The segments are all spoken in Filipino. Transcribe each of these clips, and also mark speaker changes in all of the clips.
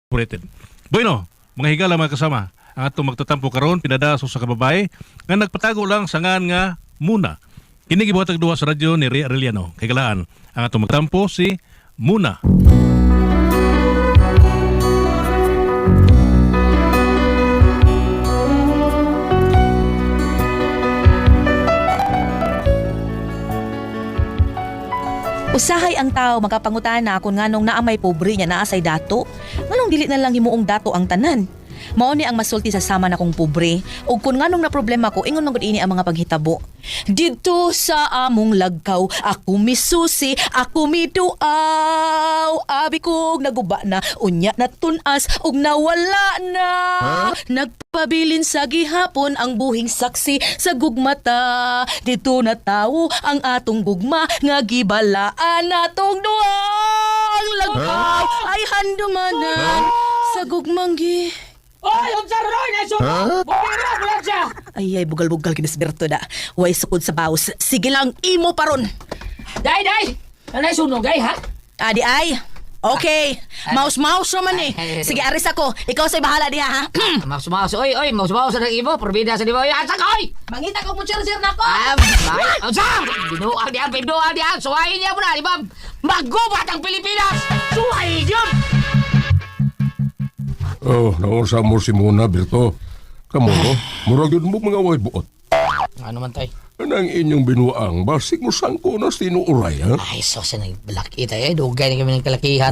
Speaker 1: Incorporated. Bueno, mga higala mga kasama, ang atong magtatampo karon pinadaso sa kababae nga nagpatago lang sa ngan nga Muna. Kini gibuhatag duha sa radyo ni Ria Arellano. Higalaan ang atong magtampo si Muna.
Speaker 2: Usahay ang tao magapangutana kung nganong naamay pobre niya naasay dato. Nganong dili na lang himuong dato ang tanan. Mao ni ang masulti sa sama na kong pobre ug kun nganong na problema ko ingon man gud ini ang mga paghitabo. Didto sa among lagkaw ako misusi, ako miduaw, abi kog naguba na unya na tunas ug nawala na. Nagpabilin sa gihapon ang buhing saksi sa gugmata. Dito na tawo ang atong gugma nga gibalaan natong duha. Ang lagkaw ay handumanan sa gugmang
Speaker 3: Oy, unsa roy na so? Bukira bulan siya.
Speaker 2: Ay, bugal-bugal kinisberto da. Way sukod sa bawas. Sige lang, imo paron.
Speaker 3: Day. Anay sunog day ha?
Speaker 2: Adi ay. Okay. Maus-maus naman eh. Sige, aris ako. Ikaw sa'y bahala diha ha.
Speaker 3: Maus. Oy, maus sa ibo, perbida sa di mo. Asa koy?
Speaker 2: Mangita ko mo sir na ko.
Speaker 3: Unsa? Binuang diyan. Suwayin niya mo na, di ba? Magubat ang Pilipinas. Suwayin yun.
Speaker 4: Oh, naunsa mo si Muna, Berto. Kamu, no? Murag yun mo mga way buot.
Speaker 3: Ano man tay?
Speaker 4: Anang inyong binuang, basig mo sangko na tinuuray, ha?
Speaker 3: Ay, so sa nagbalaki tayo. Dugay na kami ng kalakihan.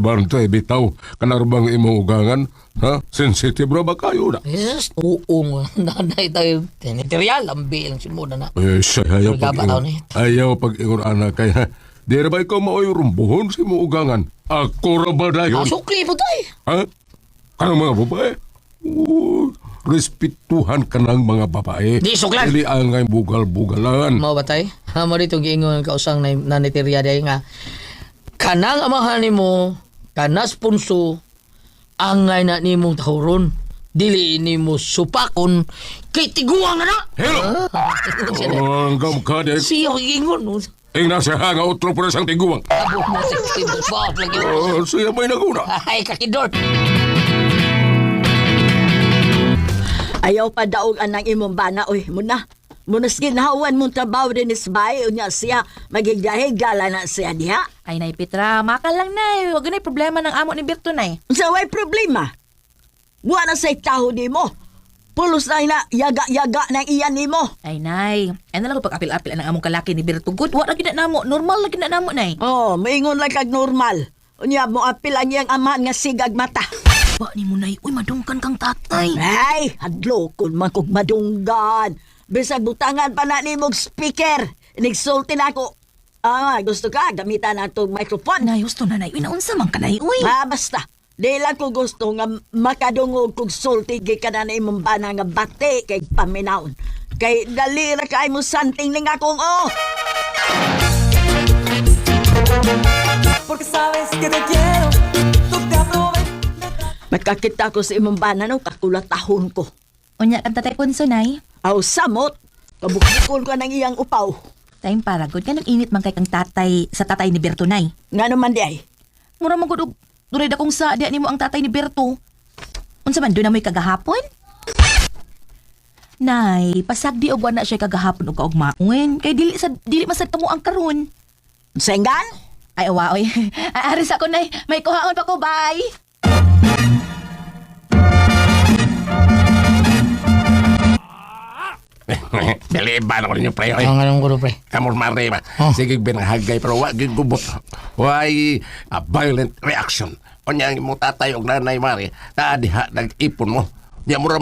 Speaker 4: Bantay, bitaw. Kanarbang imong ugangan, ha? Sensitive ra ba kayo na?
Speaker 3: Jesus, uong. Nanay tayo. Tiniterial, lambi lang si Muna na.
Speaker 4: Siya, ayaw
Speaker 3: Nagaba daw ni.
Speaker 4: pag-ingon anak kay, ha? Di ra ba ikaw maoy rumbuhon si imong ugangan? Ako ra ba dayon?
Speaker 3: Sukli mo tayo.
Speaker 4: Ha? Kanang mga babae? Respetuhan ka ng mga babae.
Speaker 3: Di, suklan.
Speaker 4: Dili ang ngay bugal-bugalan.
Speaker 3: Mao ba tay? Mo dito giingon ka usang naniteria day nga kanang amahan nimo kanas punso angay na nimong tahuron dili nimo supakon kay tiguang na na.
Speaker 4: Hello. Ang gamkade.
Speaker 3: Siya giingon.
Speaker 4: Tingnan siya nga utro po na siyang tiguang.
Speaker 3: Abo mo sa tibot lagi.
Speaker 4: Siya may naguna.
Speaker 3: Ay kakidor.
Speaker 5: Ayaw pa daog anang imong bana, oy, muna. Munas ginahawan mong trabaho din isbay, unya siya, magigdahig gala na siya diha.
Speaker 2: Ay, Nay Petra, maka lang, Nay. Huwag na problema ng amo ni Berto, Nay.
Speaker 5: Sa way problema. Buwan na sa'y taho di mo. Pulos na yaga-yaga ng iyan ni mo.
Speaker 2: Ay, Nay. Ay na lang ko pag-apil-apil ang among kalaki ni Berto. Good, wala lagi na namo. Normal lagi na namo, Nay.
Speaker 5: Oh, maingon lang kag normal. Unya mo apil ang iyang amahan nga sigag mata.
Speaker 2: Ba ni mo, Nay. Uy, madungkan kang tatay.
Speaker 5: Ay, hadlo kun man kog madunggan. Bisag butangan pa na ni mong speaker. Nigsulti na ako. Gusto ka gamitan na itong microphone?
Speaker 2: Nay, gusto na, Nay. Uy, naunsa man ka, Nay. Uy.
Speaker 5: Basta. Di lang ko gusto nga makadungog kong sulti kay ka na imong bana nga bati kay paminawon. Kay dali ra kay mo santing ning akong
Speaker 6: Porque sabes que te quiero, tú te aprovechas.
Speaker 5: Makakita ko sa imong bana no, kakulatahon ko.
Speaker 2: Unya kang tatay punso, Nay.
Speaker 5: Aw samot, kabukbukol ko ng iyang upaw.
Speaker 2: Time para good. Kanang init man kay kang tatay sa tatay ni Berto, Nay.
Speaker 5: Nga naman di ay.
Speaker 2: Mura mo gud og duray dakong sa di mo ang tatay ni Berto. Unsa man doon na mo'y kagahapon? Nay, pasagdi og wala siya kagahapon og kaugmaon. Kay dili masad kamo ang karon.
Speaker 5: Senggan?
Speaker 2: Ay awa oy. Aris ako, Nay. May kuhaon pa ko, bye.
Speaker 4: Daliban ako ninyo, pre.
Speaker 3: Ang anong gulo pre?
Speaker 4: Kamor mare ba? Sige, binahagay, pero wag gubot. Why a violent reaction? Onya ang imong tatay o nanay mare, diha nag-ipon mo. Di mo ra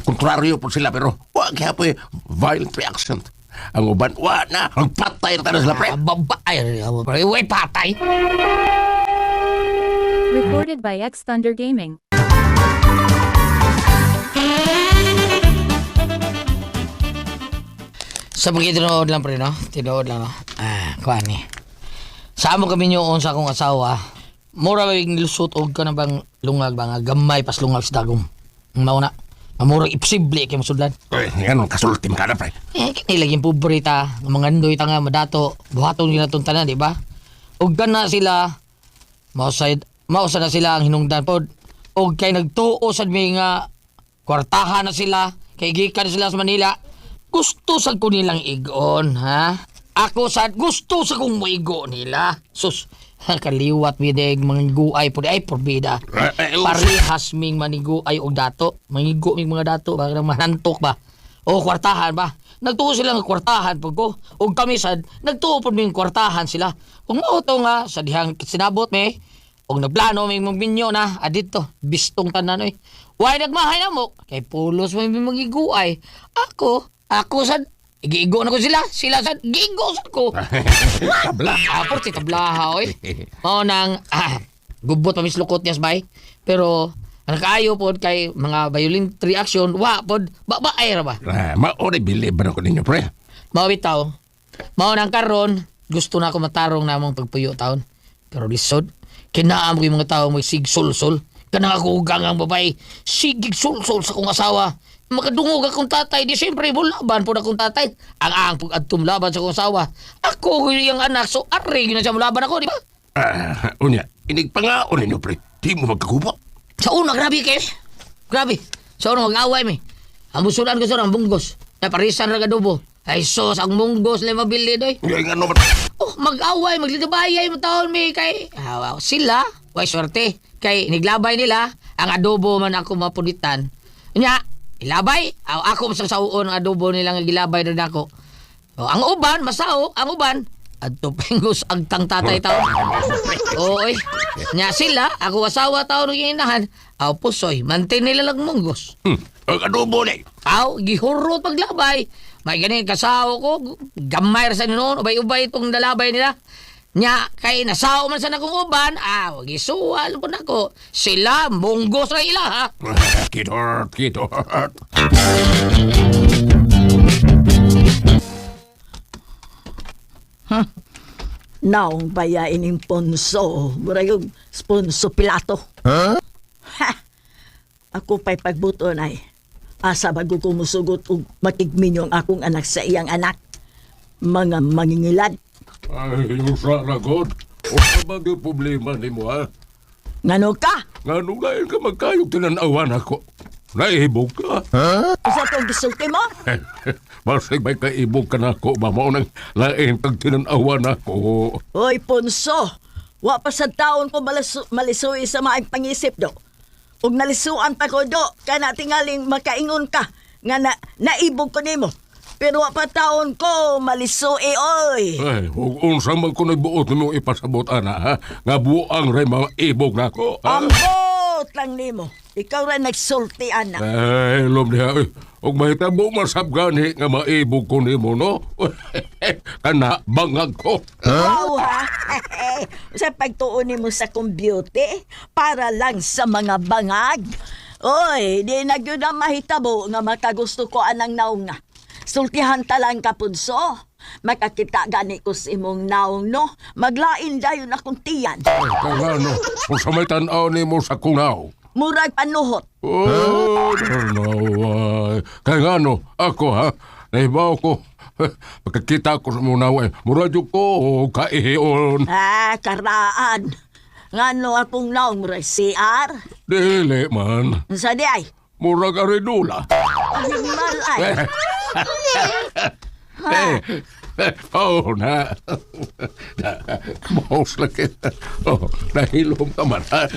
Speaker 4: kontraryo po sila, pero wag hapoy violent reaction. Ang uban, wag na. Ang patay na tayo sila, pre.
Speaker 3: Babae. Pre, way patay.
Speaker 7: Recorded by X Thunder Gaming.
Speaker 3: Sa mga tinood lang pre, no? Tinood lang, no? Kuhan ni. Sa amo kami nyo sa akong asawa, mura ba yung nilusot o ka na bang lungag ba nga gamay pas lungag sa dagong. Ang mauna, mamura imposible kayo masudlan.
Speaker 4: Yan, kasultim ka na, pre.
Speaker 3: Kinilaging pobrita, ng mga andoy tanga madato, buhaton nila itong tanan, di ba? Ug na sila, mausa na sila ang hinungdan pod. O kay nagtuo sa mga kwartahan na sila, kay gikan na sila sa Manila, gusto sa ko nilang igon, ha? Ako sad gusto sa kong maigo nila. Sus, kaliwat bidig mga guay po ay porbida. Parehas ming maniguay og dato. Mangigo ming mga dato, baka manantok ba? O kwartahan ba? Nagtuo sila ng kwartahan pag ko. O kami sad, nagtuo po ming kwartahan sila. Kung mauto nga, sa dihang sinabot me, o nagplano may magbinyo na, adito, bistong tanan eh. Why nagmahay na mo? Kay pulos may magiguay. Ako sad, igigo na ko sila sad, gigo sad ko.
Speaker 4: Tabla.
Speaker 3: Apor si tablaha, oy. Mao nang, gubot pa mislukot niya bay. Pero, ang kaayo po kay mga violent reaction, wa po, babae ra ba?
Speaker 4: Maori believe na ko ninyo, pre.
Speaker 3: Mao bitaw. Mao nang karon, gusto na ako matarong namong pagpuyo taon. Pero lisod, kinaam ko yung mga tao may sigsulsol. Kanang ako ugang ang babae, sigig sulsol sa kong asawa. Makadungog akong tatay, di siyempre mulaban po na akong tatay. Ang pag-adtum laban sa kong asawa. Ako yung anak, so aray yun na siya mulaban ako, di ba?
Speaker 4: Unya, inigpangaon ninyo, pre. Di mo magkakubot.
Speaker 3: Sa una, grabe kayo. Grabe. Sa una, mag-away mi. Ang musulan ko sa ang bunggos. Naparisan ra gadubo. Ay sos, ang munggos na mabili doy.
Speaker 4: Nga ano ba?
Speaker 3: Oh, mag-away, maglitabayay mo taon mi kay... sila, way swerte. Kay niglabay nila, ang adobo man ako mapunitan. Nya, ilabay, ako masang sauon ang adobo nilang gilabay rin ako. Ang uban, masao, ang uban, adto pingos ang tang tatay taon. Oy, nya sila, ako asawa taon ng inahan, pusoy, mantin nila lang munggos.
Speaker 4: Ang adobo ni.
Speaker 3: Gihurot paglabay. May ganin kasawa ko, gamay sa noon, ubay-ubay itong dalabay nila. Nya, kay nasaw man sa nakong uban, gisuwal po na ko. Sila, munggos ra ila, ha?
Speaker 4: Kidort.
Speaker 5: Naong bayain ng ponso. Mura yung sponso pilato. Ha? Ako pa'y pagbuto na asa bago ko musugot o makigminyo ang akong anak sa iyang anak. Mga mangingilad.
Speaker 4: Ay, yung saragod. O sa bagay problema ni mo, ha?
Speaker 5: Ngano ka?
Speaker 4: Nga nung lain ka magkayog tinanawan ako. Naihibog ka.
Speaker 5: Isa itong gisulti mo?
Speaker 4: Masay may kaibog ka na ako. Mamaw nang lain pag tinanawan ako.
Speaker 5: Hoy, Ponso. Wa pa sa taon ko malisuy sa maayong pangisip do. Ug nalisuan pa ko do. Kana tingaling makaingon ka. Nga naibog ko nimo. Pero wa pa taon ko malisuy, oy.
Speaker 4: Ay, huwag unsa man ko nagbuot mo ipasabot, ana, ha? Nga buang rin mga ibog na ako, ha?
Speaker 5: Ambot lang nimo. Ikaw rin nagsulti, anak.
Speaker 4: Ay, lom niya, huwag mahitabo masab gani nga maibog ko nimo, no? Kana, bangag ko.
Speaker 5: Wow, ha? Sa pagtuon mo sa kong beauty, para lang sa mga bangag. Oy, di na gyud na mahitabo nga makagusto ko anang naong nga. Sultihan talang ka, Punso. Makakita gani ko sa imong naong, no? Maglain dayon akong tiyan.
Speaker 4: Kaya ano, kung sa may tanaw ni mo sa kunaw.
Speaker 5: Murag panuhot.
Speaker 4: Oh, no, kaya ano, ako, ha? Nahibaw ko. Pagkakita ko sa munaw, muradyo ko, kaihiyon.
Speaker 5: Karaan. Ngano akong naong murag CR?
Speaker 4: Dili man.
Speaker 5: Sa di ay?
Speaker 4: Murag aridula.
Speaker 5: Animal ay.
Speaker 4: Oh, na. Maus lagi. Oh, nahilom ka man, ha?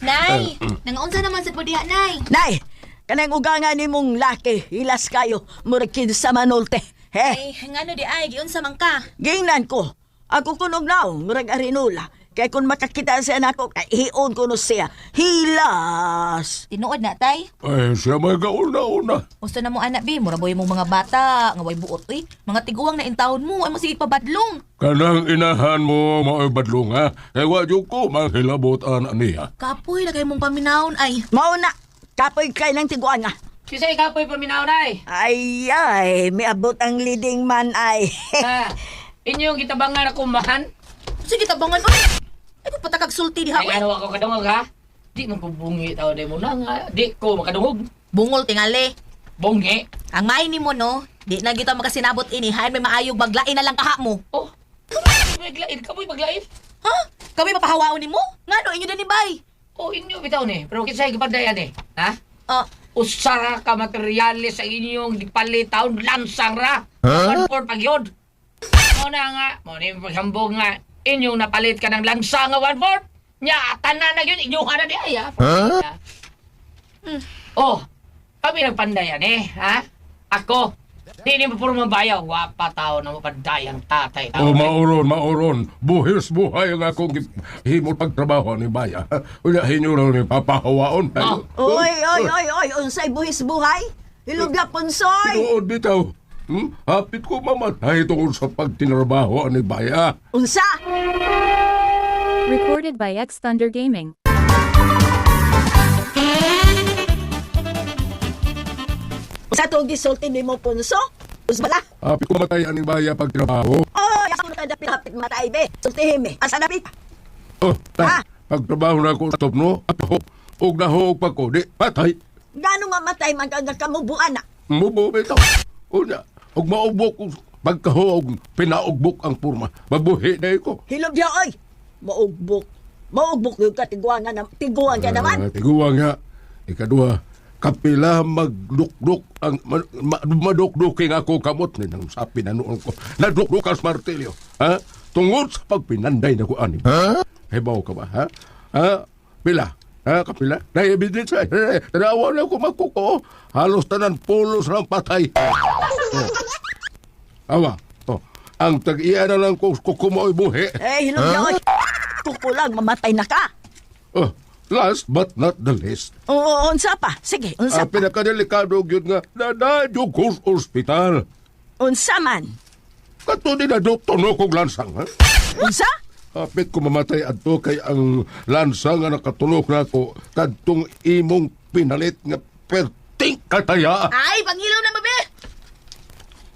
Speaker 8: Nay, nangaunsa naman sa pudiha, Nay.
Speaker 5: Nay, kanang ugangan ni mong laki, hilas kayo, murag sa manulte.
Speaker 8: Ay, ngano di ay, giunsa man ka.
Speaker 5: Gingnan ko, ako kunog naong, murag arinula. Kaya kung makakita siya na ako, hiyon ko no siya. Hilas!
Speaker 8: Tinuod na, tay.
Speaker 4: Ay, siya may kauna-una.
Speaker 8: Gusto na mo anak, bi. Muraboy mong mga bata. Nga way buot, uy. Mga tiguang na intawon mo. Ay mo sige pabadlong.
Speaker 4: Kanang inahan mo, mga badlong, ha? Kaya wadyo ko, mahilabot ana niya.
Speaker 8: Kapoy, lagay mong paminahon, ay.
Speaker 5: Mauna, kapoy kay ng tiguan nga.
Speaker 3: Kisay kapoy paminaw na eh.
Speaker 5: Ay, may abot ang leading man ay.
Speaker 3: Inyong kitabangan ako mahan.
Speaker 8: Sige, tabangan, uy. Ay, patakag sulti di ha,
Speaker 3: Ay,
Speaker 8: uy.
Speaker 3: ano ako kadungog, ha? Di man pabungi tao na mo na nga. Di ko makadungog.
Speaker 8: Bungol, tingali.
Speaker 3: Bungi.
Speaker 8: Ang main ni mo, no? Di na kita makasinabot ini. Hayan may maayog baglain na lang kaha mo.
Speaker 3: Oh, maglain. Kapoy maglain.
Speaker 8: Ha? Kami mapahawaon ni mo? Nga no, inyo din ni bay.
Speaker 3: O inyo bitaw ni, pero kinsay gipandayan ni. Ha?
Speaker 8: Ah,
Speaker 3: Usara ka materyales sa inyong dipalitaw lansang ra. Huh? For pagyod. Mo na nga, mo ni paghambog nga inyong napalit ka ng lansa nga 1/4. Nya tanan na yun inyong ana di ay ha. Oh, kami nagpandayan ha? Ako, di ni mo puro mabayaw. Wapa tao na mo pandayang tatay.
Speaker 4: Oh, mauron. Buhis buhay ang akong himot pagtrabaho ni Baya. Unahin nyo lang ni papahawaon.
Speaker 3: Oh.
Speaker 5: Oy, unsay buhis buhay? Hilog na punsoy.
Speaker 4: Tinuod bitaw. Hapit ko mamatay tungkol sa pagtinrabaho ni Baya.
Speaker 5: Unsa?
Speaker 7: Recorded by X Thunder Gaming.
Speaker 5: Sa itong gisulti ni mo punso? Usbala?
Speaker 4: Hapit ko mamatay ni Baya pagtrabaho.
Speaker 5: Oh, yas mo na pinapit matay be. Sultihim eh. Asa na pita?
Speaker 4: Oh,
Speaker 5: Ha?
Speaker 4: pagtrabaho na ako sa topno, at og nahog pa ko, di patay.
Speaker 5: Gano'ng mamatay man kang nakamubuan na?
Speaker 4: Mubo bitaw. Una, og maubok ko pagkahog, pinaugbok ang purma. Mabuhi na ko.
Speaker 5: Hilog niya, oy! Maugbok. Maugbok yung katiguan ka naman.
Speaker 4: Tiguwa nga. Ikadua, kapila magdukduk ang madukduking ako kamot ni nang sapi na noon ko. Nadukduk ang martilyo. Ha? Tungod sa pagpinanday na ko anim. Ha? Hebaw ka ba? Ha? Ha? Pila? Ha? Kapila? Na evidence ay. Tanawa na ko magkuko. Halos tanan pulos ng patay. Awa. Oh. Ang tag-iya na lang ko kukumoy buhi.
Speaker 5: Eh, hilog niya, oy! Kukulang, mamatay na ka.
Speaker 4: Oh, last but not the least.
Speaker 5: Oo, unsa pa? Sige, unsa
Speaker 4: Ang
Speaker 5: pa?
Speaker 4: pinakadelikado yun nga, nadadyo ko sa ospital.
Speaker 5: Unsa man?
Speaker 4: Kato din na doktor no kong lansang, ha?
Speaker 5: Unsa?
Speaker 4: Hapit ko mamatay adto kay ang lansang nga nakatulog na ako kadtong imong pinalit nga perting kataya.
Speaker 8: ay, panghilaw na mabe!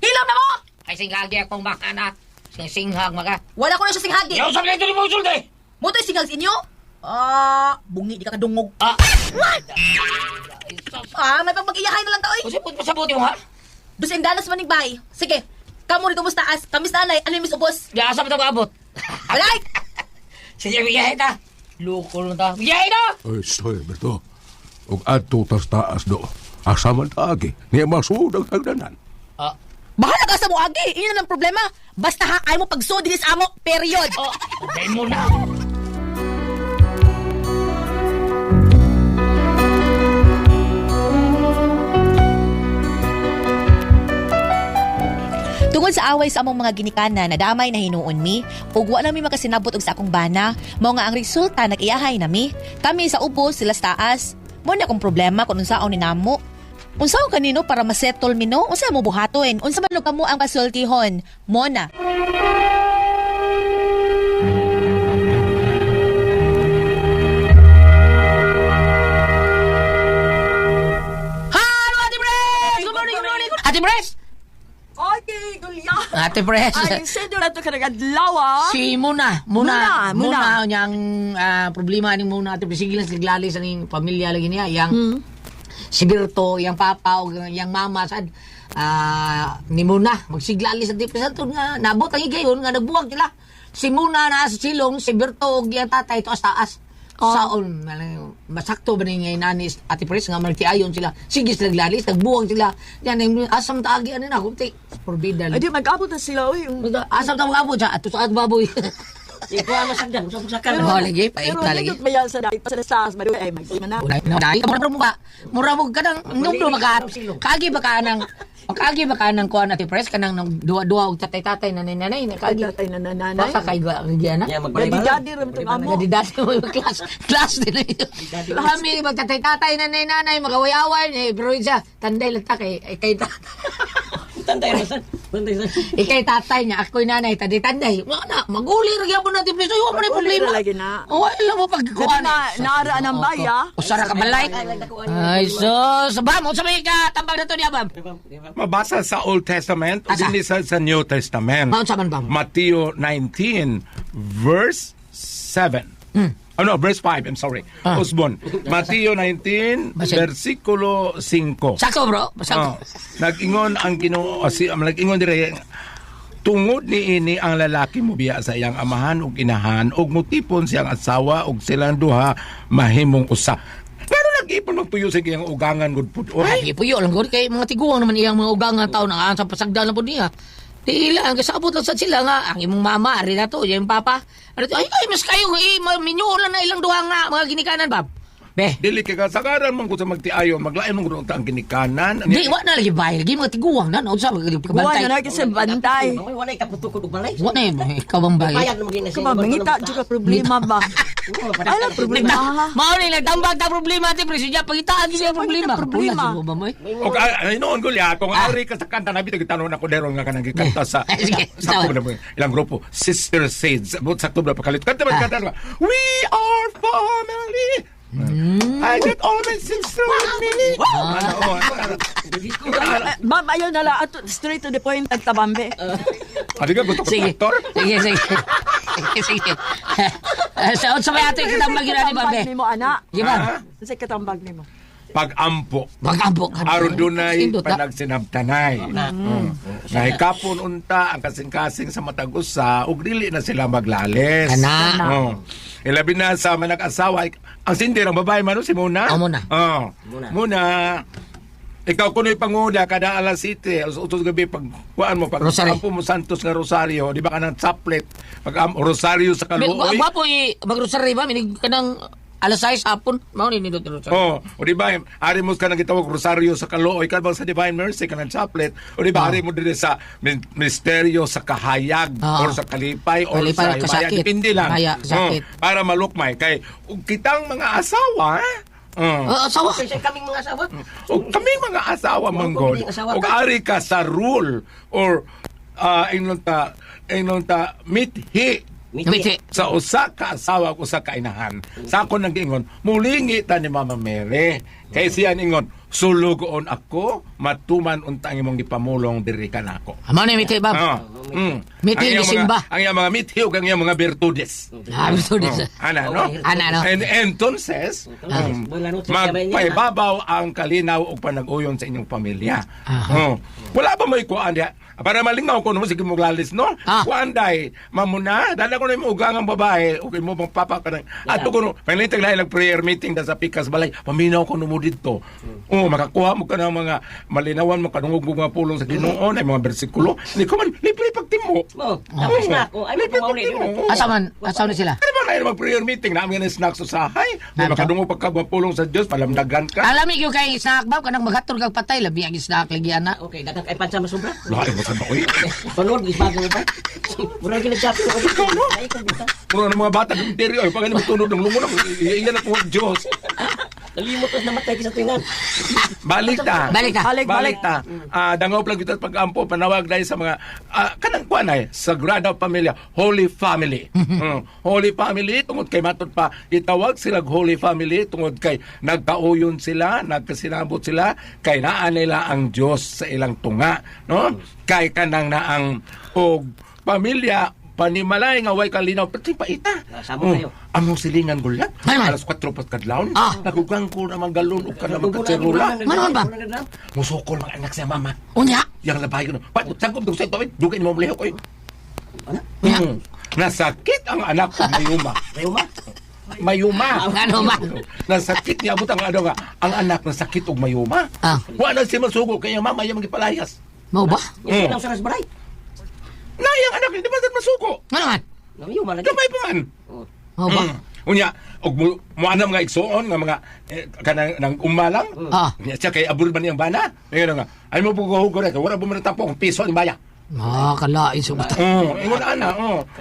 Speaker 8: Hilaw na mo!
Speaker 3: Ay singhagi akong makana. Singhag maka.
Speaker 8: Wala ko na siya singhagi.
Speaker 3: Yaw sabi nito ni mo sulti.
Speaker 8: Mo to'y singhag sa inyo? Bungi, di ka kadungog.
Speaker 3: Ah.
Speaker 8: May pagmag-iyahay na lang ta, oy.
Speaker 3: Kasi pasabuti mo ha.
Speaker 8: Dusin danas maning bahay. Sige, kamo rin kumusta as. Kamis nanay, ano yung misubos?
Speaker 3: Di asa pa abot.
Speaker 8: Alay!
Speaker 3: Sige, biyahe ta. Loko nun ta. Biyahe na!
Speaker 4: Ay, soy, Berto. Og adto tas taas do. Asa man taagi, niya masud ang hagdanan.
Speaker 3: Ah.
Speaker 8: Bahala ka sa mo, Agi. Iyon ang problema. Basta ha, ay mo pagsod dinis amo. Period.
Speaker 3: Oh, okay mo na.
Speaker 2: Tungod sa away sa among mga ginikanan na damay na hinuon mi, ug wa nami makasinabot og sa akong bana, mao nga ang resulta nag-iyahay nami. Kami sa ubos, sila sa taas. Mo na akong problema kung unsaon ni namo. Unsaon kanino para masettle mi no? Unsa mo buhaton? Unsa man lugar mo ang kasultihon? Mo na.
Speaker 3: Hello, Ate Pres! Good morning, good morning. Ate Pres!
Speaker 5: Okay, Gulya.
Speaker 3: Ate Pres!
Speaker 5: Ay, sendo na ito ka nag-adlaw,
Speaker 3: Si Muna. Yang problema ni Muna. Ate Pres, sige lang siglali sa ning pamilya lagi niya. Yang si Berto, yang papa, o yang mama, sad. Ni Muna, magsiglali sa depresanton nga. Nabot ang igayon nga nagbuwag sila. Si Muna na sa silong, si Berto, o yung tatay, ito as taas. Saon, masakto ba niya nani Ate Pres nga martiayon sila. Sige sila glalis, nagbuwang sila. Yan, asam taagi ano na, kumti. Forbidden.
Speaker 5: Ay, di mag-abot na sila, oy.
Speaker 3: Asam ta mga siya, ato sa baboy. Ikaw ang masagdan, usap sa kan. Oh, lagi, pait
Speaker 5: Pero
Speaker 3: na lagi.
Speaker 5: nindot bayan sa dahil pa sa sas, maduwa ay magsiman na.
Speaker 3: Dahil mura mo ba? Mura mo ka nang nunglo maka. Kagi ba ka nang kuan Ate Pres kanang duwa-duwa og tatay-tatay nanay-nanay na kagi.
Speaker 5: Tatay na nananay.
Speaker 3: Baka kay gyana.
Speaker 5: Nagdidadi rin itong amo.
Speaker 3: Nadidati mo yung class din. Kami magtatay-tatay nanay-nanay magaway-away pero siya tanday lang ta kay Tanday rasan. Ikay tatay niya, ako'y nanay, tanday. Wala, maguli rin mo natin, please. Ayaw mo na yung problema.
Speaker 5: Lagi na.
Speaker 3: Oh, alam mo pagkuhan.
Speaker 5: Naaraan ang baya.
Speaker 3: Usara ka balay. Ay, sus. Bam, sa may katambag na to niya, Bam.
Speaker 9: Mabasa sa Old Testament o
Speaker 3: Asa?
Speaker 9: din sa New Testament.
Speaker 3: Maun sa man, Bam.
Speaker 9: Matthew 19, verse 7. Verse 5, I'm sorry. Usbon. Matthew 19,
Speaker 3: Basin.
Speaker 9: versikulo 5.
Speaker 3: Sakto, bro. Sakto.
Speaker 9: Nag-ingon ang Ginoo, nag-ingon dire Tungod ni ini ang lalaki mo biya sa iyang amahan ug inahan ug mutipon siyang asawa ug silang duha mahimong usa. Pero nag-ipon magpuyo sa iyang ugangan gud pud.
Speaker 3: Ay,
Speaker 9: Oy.
Speaker 3: puyo lang gud kay mga tiguang naman iyang mga ugangan taon ang sa pasagdan na pud niya. Di ilang kasabot lang sa sila nga ang imong mama ari na to, yung papa. Ano to? Ay, mas kayo minyo lang na ilang duha nga mga ginikanan, bab. Be.
Speaker 9: Dili kay kasagaran man ko sa magtiayo, maglain mo gud ang ginikanan.
Speaker 3: Di wa na lagi bay, lagi mga tiguang na no sa
Speaker 5: Buwan
Speaker 3: kabantay.
Speaker 5: na kasi bantay.
Speaker 3: Wa na ikaw bang bay.
Speaker 5: Kuma, mangita juga problema ba? Ano problema?
Speaker 3: Mao ni nagtambag ta problema ti presidya pagitaan gyud ang problema.
Speaker 5: Problema.
Speaker 3: Wala siguro ba mo?
Speaker 9: O ay noon ko liya kung ari ka sa kanta nabi gitanong ako deron nga kanang gikanta sa
Speaker 3: Sige,
Speaker 9: sa
Speaker 3: sawa.
Speaker 9: ilang grupo Sister Sage but sa tubla pakalit kanta man kanta We are family. I got all my sister with me.
Speaker 5: Ma'am, ayaw na lang. Straight to the point, nagtabambe.
Speaker 9: Adi ka gusto ko
Speaker 3: Sige.
Speaker 9: aktor?
Speaker 3: Sige. Sige. Sa may ato kitambag yun ani ba be?
Speaker 5: Katambag ni mo, anak.
Speaker 3: Di ba?
Speaker 5: Sa katambag ni mo.
Speaker 9: Pag-ampo.
Speaker 3: Magambok.
Speaker 9: Aron dunay
Speaker 3: Indot, ha?
Speaker 9: panagsinabtanay. Nahikapon unta ang kasing-kasing sa matag usa ug dili na sila maglales.
Speaker 3: Ana.
Speaker 9: Oh. Ilabi na sa manag-asawa, ang sindir ang babae man si Muna.
Speaker 3: Oh, Muna.
Speaker 9: Oh. Muna. Ikaw kuno'y panguda kada alas 7, alas 8 gabi pag kuan mo pag
Speaker 3: Rosario.
Speaker 9: ampo mo Santos nga Rosario, di ba kanang chaplet pag Rosario sa Kaluoy.
Speaker 3: Ba po magrosary ba minig kanang alas 6 hapon mao ni nindot rosary.
Speaker 9: Oh, o di ba, ari mo ka nang gitawag Rosario sa Calooy, kan bang sa Divine Mercy kanang chaplet, o di ba, ari mo dire sa misteryo sa Kahayag,
Speaker 3: Ah.
Speaker 9: or sa Kalipay, or
Speaker 3: Kalipay,
Speaker 9: sa Himaya,
Speaker 3: kasakit.
Speaker 9: depende lang.
Speaker 3: Himaya, sakit.
Speaker 9: Para malukmay, kay ug kitang mga asawa,
Speaker 3: Asawa.
Speaker 9: o kaming mga asawa, manggod, o ari ka sa rule, or ingon ta, mithi,
Speaker 3: Miti.
Speaker 9: sa usa ka asawa ug usa ka inahan. Sa ako nag-ingon, mulingi ta ni Mama Mary. Kay siya ingon, sulugoon ako, matuman unta ang imong gipamulong diri kanako.
Speaker 3: Amo ni miti ba? Miti
Speaker 9: Ang iyang
Speaker 3: gisimba.
Speaker 9: Ang iyang mga mithi ug ang iyang mga virtudes.
Speaker 3: Gusto din sa.
Speaker 9: Ana, no?
Speaker 3: Ana, no?
Speaker 9: And entonces, magpaibabaw ang kalinaw ug panag-uyon sa inyong pamilya. Wala ba may kuan diha? Para malingaw ko naman sige mo glalis, no? Kuan day, mamuna, dala ko na yung ugang ang babae, okay mo bang papa ka na. Ato ko no, panalitag lang prayer meeting da sa Pikas Balay, paminaw ko mo dito. Makakuha mo ka ng mga malinawan mo kanungog mga pulong sa Ginoo, ay mga bersikulo. Ni ko man libre pagtimo.
Speaker 5: Tapos na ako. Ay,
Speaker 9: Libre pagtimo.
Speaker 3: Asaw ni sila.
Speaker 9: Ano ba kayo mag-prayer meeting? Namin ng snacks sa sahay. May makadungog pagkagwapulong sa Diyos, palamdagan ka.
Speaker 3: Alami yung kay snack ba kanang maghatol kag patay labi ang snack lagi ana.
Speaker 10: Okay, dapat ay pansa masubra.
Speaker 9: Lahat mo sa bakoy.
Speaker 10: Panood, gisbago mo pa. Mura ginag-chat ko.
Speaker 9: Ikaw, no?
Speaker 10: Ay, ikaw dito.
Speaker 9: Muna ng mga bata ng interior, pag ano magtunog ng lumunok, iyan at mga Diyos.
Speaker 10: Nalimot ko na namatay sa tuwingan.
Speaker 9: Balik ta.
Speaker 5: Balik.
Speaker 9: Dangaw lang kita pag-ampo, panawag dahil sa mga, kanang kuan ay, Sagrada Familia, Holy Family. Holy Family, tungod kay matod pa, itawag sila Holy Family, tungod kay nagkauyon sila, nagkasinabot sila, kay naa nila ang Diyos sa ilang tunga. No? Kay kanang naang og pamilya, panimalay nga way kalinaw pati paita.
Speaker 10: Samo kayo.
Speaker 9: Among silingan gulat.
Speaker 3: Ay, man.
Speaker 9: Alas 4 pas kadlawon.
Speaker 3: Ah.
Speaker 9: Nagugang ko naman galon ug kana magkatsirula.
Speaker 3: Manon ba?
Speaker 9: Musukol mga anak siya mama.
Speaker 3: Unya.
Speaker 9: Yang labay ko. Pa sagop dug sa tawid, dugay mo mliho ko.
Speaker 10: Ano?
Speaker 9: Nasakit ang anak ko mayuma.
Speaker 10: Rayuma?
Speaker 9: Mayuma.
Speaker 3: Ano ba?
Speaker 9: Nasakit niya abot ang ano nga, ang anak nasakit og mayuma. Wa na si masugo kay mama yang magipalayas.
Speaker 3: Mo ba?
Speaker 10: Yung sinang sa rasbaray.
Speaker 9: Nayang anak di ba masugo?
Speaker 3: Ano man?
Speaker 10: Rayuma lagi.
Speaker 9: Gamay pa man.
Speaker 3: Mo ba?
Speaker 9: Unya, og mo anam nga igsuon nga mga kanang nang umalang. Nya siya kay abul man niyang bana. Ngayon nga, ay mo pugo ko wala ba man tapong piso ni baya.
Speaker 3: Kalain sa bata.
Speaker 9: Ingon ana,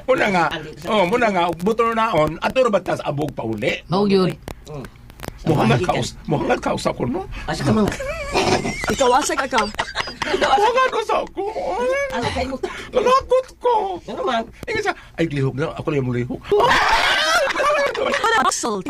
Speaker 9: Una nga, buto naon, ato ba tas abog pa uli.
Speaker 3: Mo yun.
Speaker 9: Muhangad kaus ako, no?
Speaker 10: Asa ka mang.
Speaker 5: Ikaw, asa ka ka?
Speaker 9: Muhangad ako.
Speaker 10: Ano kayo mo?
Speaker 9: Lagot ko.
Speaker 10: Ano man?
Speaker 9: Ingon siya, ay lihog na, ako lang yung lihog.
Speaker 5: Assault.